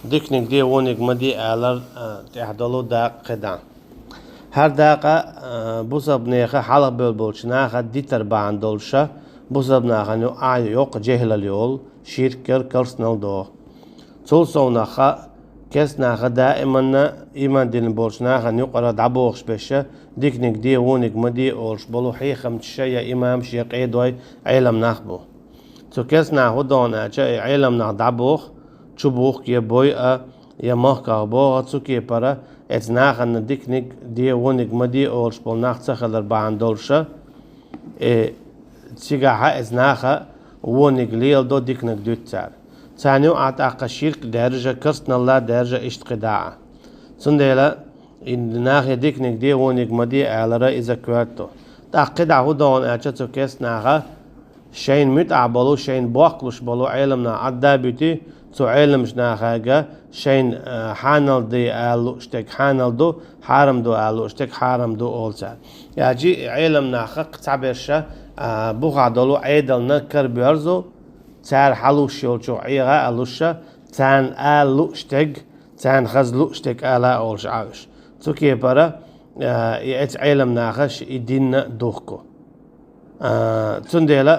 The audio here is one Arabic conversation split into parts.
ديكنك دي ونك مدي آلر تحضلو داق قدام هر داقة بوسب نيخة حلق بلبولشناخة دي تربان دولشة بوسب ناخة نيو يوق جهل اليول شيركر كرسنال دو تول سوناخة كس ناخة دائما إيمان دين بولشناخة نيو قرا دعبوخش بشة ديكنك دي ونك مدي أولش بلو حيخم تشيا إمام شيق إيدوي علم ناخبو تو كس ناخو دون علم ناخ دعبوخ چوبوخ يا بوي يا مهكا بوغا تسوكي برا اتناخ ان ديكنيك دي ونك مدي اولش بول ناخ تخلر بان دولشا تسيقاها اتناخا ونك ليل دو ديكنيك دوتسار تانيو اعتاق شيرك درجة كرسنا الله درجة اشتقداعا سنديلا ان ناخ ديكنيك دي ونك مدي اعلرا اذا كوارتو تاقدع هو دون اعتاق كيس ناخا شين متعبلو شين بوقلوش بلو علمنا عدا بيتي تو علم شناخاجا شين حانل دي آلو اشتك حانل دو حارم دو آلو اشتك حارم دو أولسا ياجي علم ناخق تعبيرشا بوغا دولو عيدل نكر بيرزو تار حلوش يولشو عيغا ألوشا تان آلو اشتك تان خزلو اشتك آلا أولش عاوش تو كي برا يأت علم ناخش يدين دوخكو تنديلا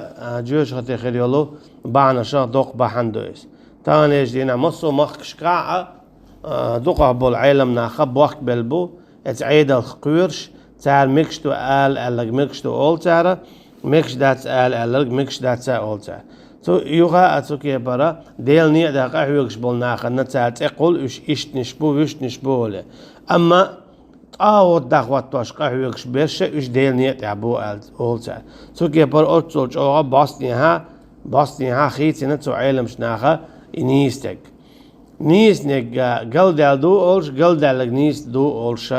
جوش خطي خيريولو بانا شا دوق بحندويس تانيش دينا مصو مخش قاعة دوقه بالعالم ناخب وقت بلبو اتعيد القويرش تار ميكشتو ألق ميكشتو أول تارا ميكش دات ألق ميكش دات أول تار تو يوغا أتوكي برا ديل نيع داقا حيوكش بول ناخد نتار تقول اش اشت نشبو وش نشبو له أما تاوت داخوات توشقا حيوكش بيرشا اش ديل نيع تعبو أول تار توكي برا أتسولش أوغا باستنيها خيتي نتو عالم شناخا نيستك نيستك قلدال دو أولش قلدال نيست دو أولش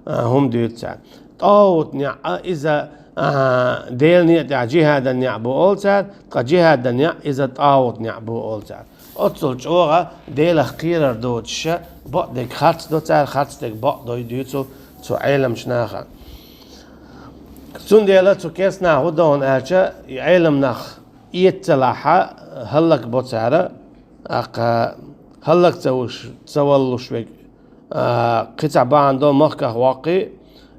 هم دوتسا طاوت نيع إذا ديل نيع جهاد نيع بو أولسا جهاد نيع إذا طاوت نيع بو أولسا أتصل شوغا ديل خيرر دوتش بعدك خرص دوتسا خرصتك بعد دوتسو تو علم شناخا سون ديلا تو كيسنا هدون أرجع علم نخ يتلاحا هلك بوتسارة هلك تسولش بك قطع باندو مخكه واقي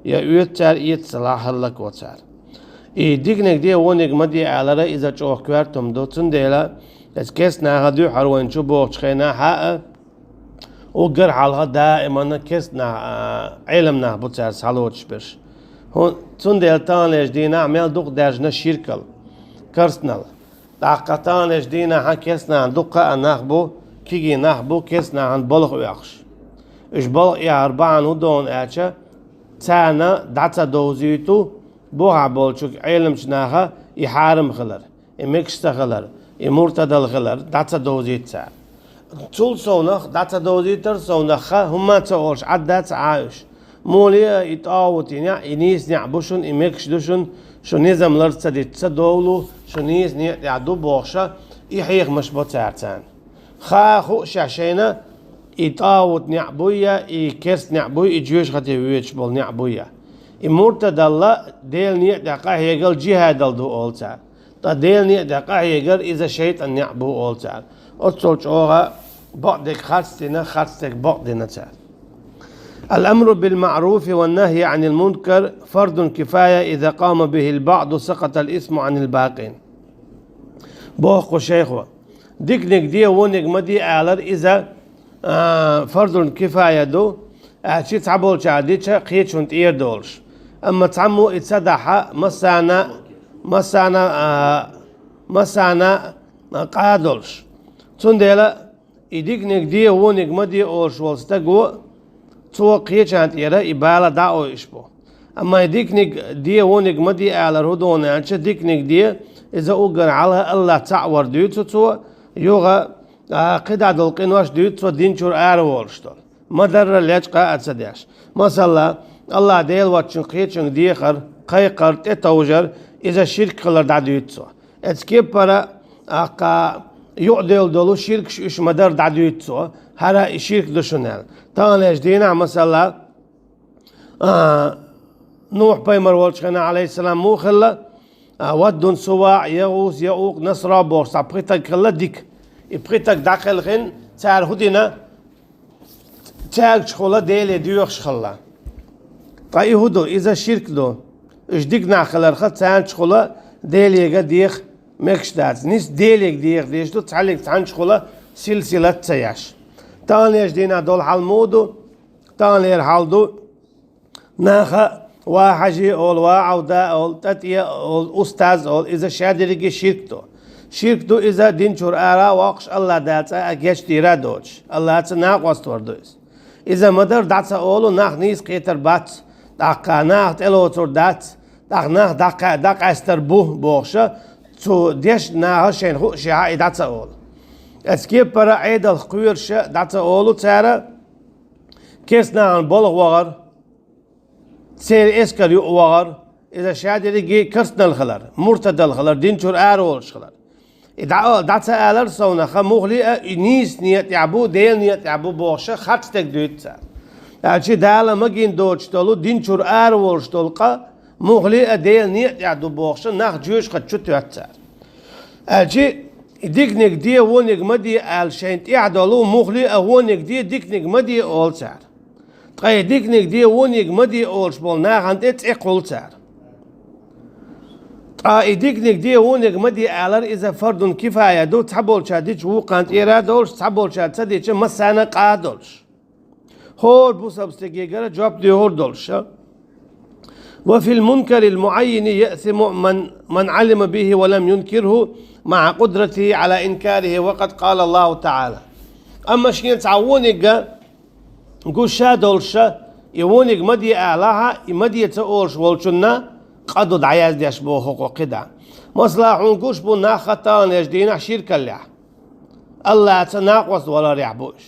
يا يوتر يتصلاح هلك وتر ديكنك دي ونك مدي على إذا جوه كوارتم دو تنديلا كيسنا هدو حروين شو بوخ خينا حق وقر على دائما كيسنا علمنا بوتر سالوتش بش هون تنديل تانيش دينا عمل دوق درجنا شيركل كرسنال داقتانش دينا عن كيسنا عن دقة نخبو كيجي نخبو كيسنا عن بلغ ويخش إش بلغ يا أربعة ودون أشا تانا دعتا دوزيتو بوها بولشوك علم شناها يحارم خلر يمكشت خلر يمرتدل خلر دعتا دوزيت تا طول سونخ دعتا دوزيتر سونخ هما تقولش عدات عايش موليا يتقاوت ينيس نعبوشن يمكش دوشن شو نظام لرصة دي تصدولو شو نيز يعدو بوخشة يحيق مش بوتارتان خو شاشينا يتقاوت نعبويا يكس نعبويا يجيوش خطي ويتش بول نعبويا يمرتد الله ديل نيعدقا هيقل جهاد دو أولتا تا ديل نيعدقا هيقل إذا شيطان نعبو أولتا أتصلش أوغا بعدك خاصتك بعدنا تار الأمر بالمعروف والنهي عن المنكر فرض كفاية إذا قام به البعض سقط الإثم عن الباقين بوخ شيخوا ديكنك دي ونك مدي أعلر إذا فرض كفاية دو أعشي تعبول شعديتش قيتش وانت إير دولش أما تعمو اتسدح مسانا قادولش تنديلا إديكنك دي ونك مدي أولش والستقو تو قيچانت يرا إبالة داو إشبو أما ديكنك دي ونك مدي على الهدون عنش ديكنك دي إذا أقر على الله تعور ديوتو تو يوغا قدع دلقين واش ديوتو دينشور آروولشتول مدر ليجقا أتسديش مثلا الله ديل واتشن قيچن ديخر قيقر تتوجر إذا شرك قلر دا ديوتو اتكيب برا يعدل دولو شرك إش مدر دا ديوتو هرا شرك دشنال تانيش دينا مثلا نوح بيمر والشخنا عليه السلام مو خلا ودون سواع يغوث يعوق نصر بورس بقيتك خلا ديك بقيتك داخل غن تار هدينا تاج شخلا ديل ديوخ شخلا طيب هدو إذا شرك دو إيش ديك ناخلر خد تاج شخلا ديل يجا ديخ مكشتات نيس ديل يج ديخ ديش دو تعلق تاج شخلا سلسلة تياش تاني إيش دينا دول حالمودو تاني حالدو ناخا واحجي أول واعودا أول تاتيا أول أستاذ أول إذا شادرجي شركتو إذا دين شور آرا واقش الله داتا أجيش تيرا دوش الله هاتس ناقوس توردوس إذا مدر داتا أولو ناخ نيس قيتر بات داقا ناخ تلو تور دات ناخ داقا استربوه بوخشا تو ديش ناخ شين خو شعاء داتا أول اسكيب برا عيد الخوير شا داتا أولو تارا كيس ناخ بولغ وغر سير اسكر يو وغر إذا شادرجي كرسنا الخلر مرتد الخلر دين شور آرا ولش خلر داتا آلر سونا خموخلي نيس نيت يعبو ديل نيت يعبو بوخشا خاتستك دويتسا أشي دالا مجين دوش تولو دين شور آر ولش تولقا موخلي ديل نيت يعدو بوخشا ناخ جوش خد شتو يتسا أشي ديكنك دي ونك مدي آل شينت يعدولو موخلي ونك دي ديكنك مدي أول سار تقاي ديكنك دي ونك مدي أولش بول ناخ انت اتقول سار إيديكنك دي ونك مدي آلر إذا فرد كفاية دو تحبول شاديش وقانت إرادولش تحبول شاد سديش مسانا قادولش هور بوسابستيكي قرأ جواب دي هور دولش وفي المنكر المعين يأثم من علم به ولم ينكره مع قدرته على إنكاره وقد قال الله تعالى أما شين تعونك نقول شادولش يونك مدي آلها مدي تقولش والشنا قدو دعياز ديش بو حقوق دا مصلحون كوش بو ناخطان يجدينا شركة لح الله تناقوص ولا ريعبوش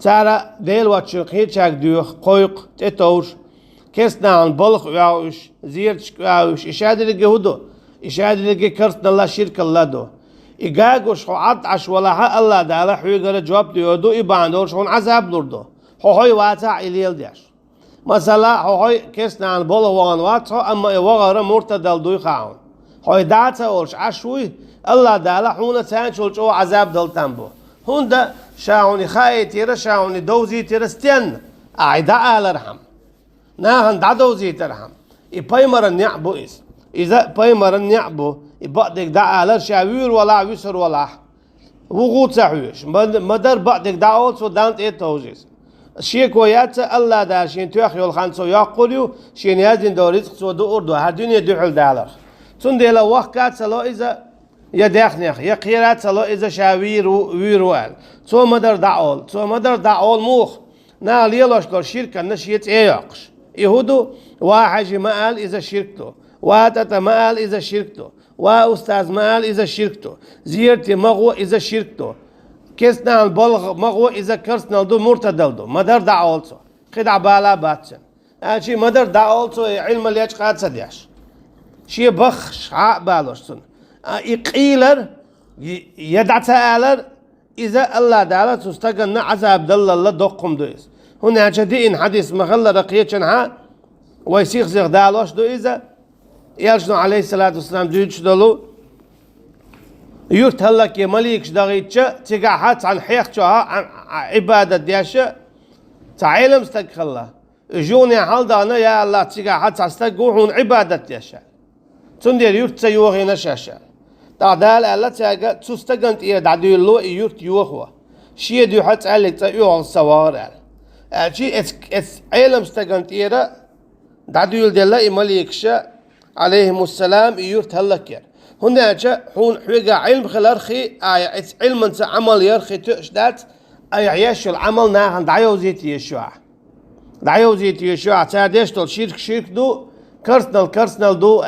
تارا ديل واتشوق هيتشاك دوخ قويق تتوش كسنا عن بلخ وياوش زيرتش وياوش إشادة لقي هدو إشادة لقي كرسنا الله شركة الله دو إيقاقوش خو عطعش ولا حق الله دالا حويقر جواب ديودو إباندوش هون عذاب نوردو هوي واتع إليل ديش مثلا هوي كسنا عن بولا وان واتو اما وغير مرتدل دوي خاون هوي داتا اولش عشوي الله دالا حونا تانشولش او عذاب دلتان بو هون دا شاوني خاي تيرا شاوني دوزي تيرا ستين اعدا آلرحم ناهن دا دوزي ترحم اي بايمرن يعبو إس إذا بايمرن يعبو اي بعدك دا آلر شاوير ولا ويسر ولا وغوط سحويش مدر بعدك دا اولس ودانت اي توزيس شيك وياتا الله دار شين توخ يول خانسو يقوليو شين يازين دوريس سو دو اردو هر دنيا دوحل دالر تون ديلا وقت سلو اذا يدخنخ يقيرات سلو اذا شاوير ويروال سو مدر دعول موخ نا ليلوش لو شركه نشيت ايقش يهودو واحد مال اذا شركتو واتت مال اذا شركتو واستاذ مال اذا شركتو زيرتي مغو اذا شركتو كسنا البلغ مغو إذا كرسنا دو مرتدل دو مدر دعولتو خدع بالا باتشن شي مدر دعولتو علم اللي قاد سديش شي بخ شعاء بالوشتن يقيلر يدع تآلر إذا الله دعلا تستقن عذاب دل الله دقم دويس هنا جديئن حديث مغلى رقيتشنها ويسيخ زيغ دالوش دو إذا يالشنو عليه الصلاة والسلام دويتش دولو يورت هلك يا مليك شدغيتشا تقاحات عن حيخشها عن عبادة دياشا تعلم استقخلا جوني حالدانا يا الله تقاحات استقوحون عبادة دياشا تندير يورت سيوغي نشاشا تعدال الله تاقا تستقنت إيه دعدو اللو يورت يوخوا شي ديو حتى عليك تيوغ السوار شي علم استقنت إيه دعدو يلدي الله مليكشا عليهم السلام يورت هلك هناك حون حوجة علم خلارخي علم انت عمل يرخي تشدات اي عيش العمل ناهن دعيوزيت يشوع تاديشتل شرك دو كرسنال دو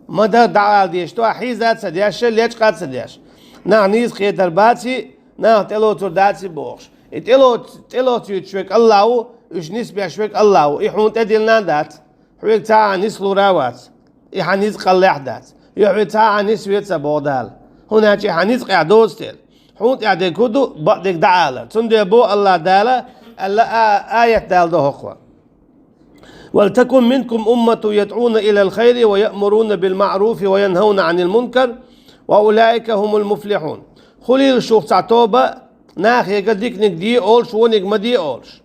مدى دعال ديشتو حيزات سدياش ليش قاد سدياش نيز خيتر باتي تلو ترداتي بوخش تلو تشوك الله وش نسبة شوك الله يحون تدلنا دات حوك تاع نسلو راوات يحنيز قلح دات يحوي عنيس ويتسا بودال هنا شي عنيس قاعدوستل حوت قاعد كودو بعدك دعالة تندي بو الله دالة الله آية دال ده أخوة ولتكن منكم أمة يدعون إلى الخير ويأمرون بالمعروف وينهون عن المنكر وأولئك هم المفلحون خليل الشوخ تعتوبة ناخي قديك نقدي أولش ونق مدي أولش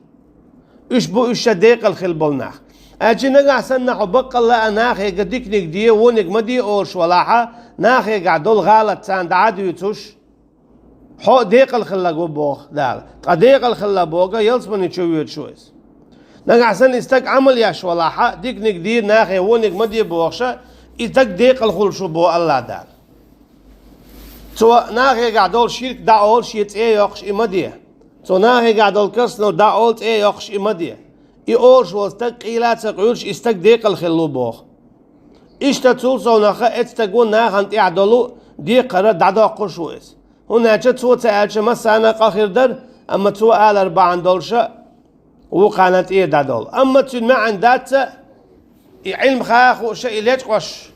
إيش بو إيش ديق الخلبل ناخ أجي نقع سنة حبق الله ناخ يقديك نقديه ونق مدي أورش ولاحة ناخ يقع دول غالط سان دعادو يتوش حو ديق الخلا جو بوخ دال قديق الخلا بوغا يلسمني تشويت شويس نقع سن استك عمل ياش ولاحة ديك نقدير ناخ ونق مدي بوخشة استك ديق الخل شو بو الله دال سو ناخ يقع دول شيرك دا أول شيت إيه يوخش إمديه سو ناخ يقع دول كرسنو دا أول إيه يوخش إمديه يقولش واستك قيلات سقولش استك ديق الخلو بوخ إيش تقول سو ناخا اتستقون ناخا انت اعدلو ديق قرر دعدا قرشويس هنا تسوى تسألش مسانا قاخر در أما تسوى آل أربعان دولشا وقانت إيه دادول أما تسوى ما عندات علم خاخو شيء ليش قوش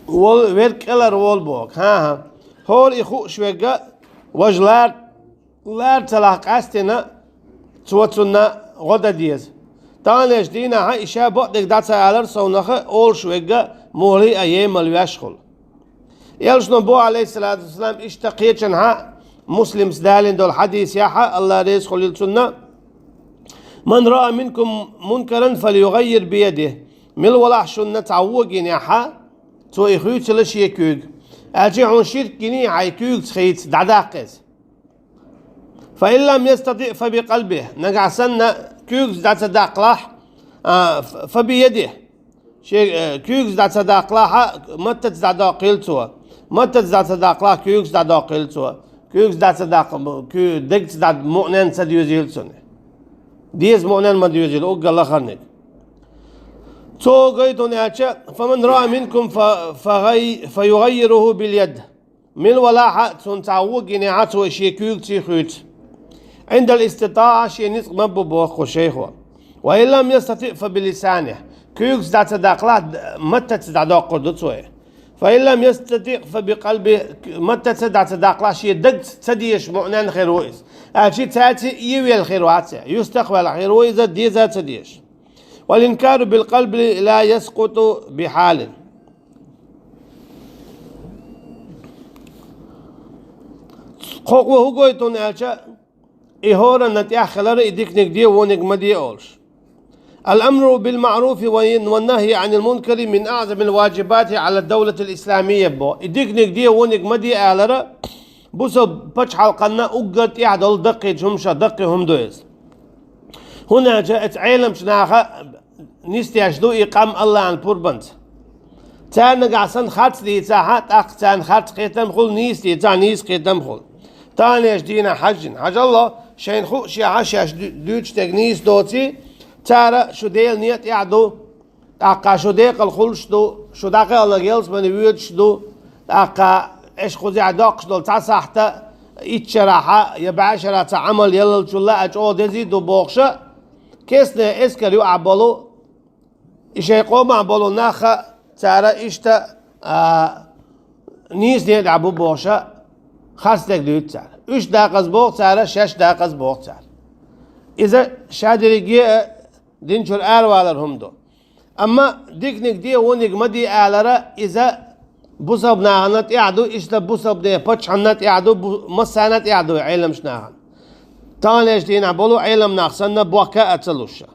ويرك إلر وول بوك ها هول إخو شويقا وجلار تلاق أستنا تسوى غدا ديز تانيش دينا ها إشاء بقدك دات سألر سونخا أول شويقا مولي أيام الواشخل يلش نبو عليه الصلاة والسلام اشتقيتشن ها مسلم سدالين دول حديث ياحا الله ريس خليل سنة من رأى منكم منكرا فليغير بيده مل ولا شنة تعوقين ياحا تو إخويت لش يكوغ أجي عن شركيني عيكوغ تخيت دعداقز فإن لم يستطيع فبقلبه نقع سنة كوغ دات صداقلاح فبيده كوغ دات صداقلاح متى تصداقيل سوا متى تصداقلاح كوغ صداقيل سوا كوغ دات صداق كو دقت دات مؤنن سديوزيل سنة ديز مؤنن ما ديوزيل أوق الله خرنك تو قيدون ياتشا فمن رأى منكم فيغيره باليد من ولاحة تنتعوق ينعاتو شي كوغ تيخوت عند الاستطاعة شيء نسق مبو بوخو شيخو وإن لم يستطيع فبلسانه كيوكس دات صداقلات متى تصداق قردوتوه فإن لم يستطيع فبقلبه متى تصدق صداقلات شيء دقت تديش معنان خيرويس أشي تاتي يوي الخيروات يستقبل الخيرويس ديزا تديش والإنكار بالقلب لا يسقط بحال قوة هو قويتون أشا إهورا نتيا خلال إديك نقديه ونق مدي أولش الأمر بالمعروف والنهي عن المنكر من أعظم الواجبات على الدولة الإسلامية بو إديك نقديه ونق مدي أعلرا بوسو بچ حلقنا أقلت إعدال دقي جمشا دقي هم دويز هنا جاءت عالم شناخا نستياشدو إقام الله عن البوربنت تان نقعسن خات لي تاحات أخ تان خات قيتم خل نيستي تان نيس قيتم خل تان يجدينا حج الله شين خو شي عشاش دوتش تغنيس دوتي تارا شو ديل نيت يعدو اقا شو ديق الخلش دو شو داقي الله جيلس من ويوتش دو اقا ايش خوزي عداقش دول تاسحتا اتشراحا يبعشرا تعمل يلل جلا اجو دزي دو بوخشا كيسنا اسكر يو عبالو ايش يقوم عبالو ناخا تارا اشتا نيس نيت عبو بوخشا خاصتك دوت تارا 3 دقيقة بوق تارا 6 دقيقة بوق تارا إذا شادريجي دينشور آلوالر هم دو أما ديكنيك دي ونيك مدي آلرا إذا بوسب ناهنت إعدو إشتا بوسب دي بچ عنت إعدو مسانت إعدو علم شناهن تانيش دين عبولو علم ناخسن بوكا أتلوشا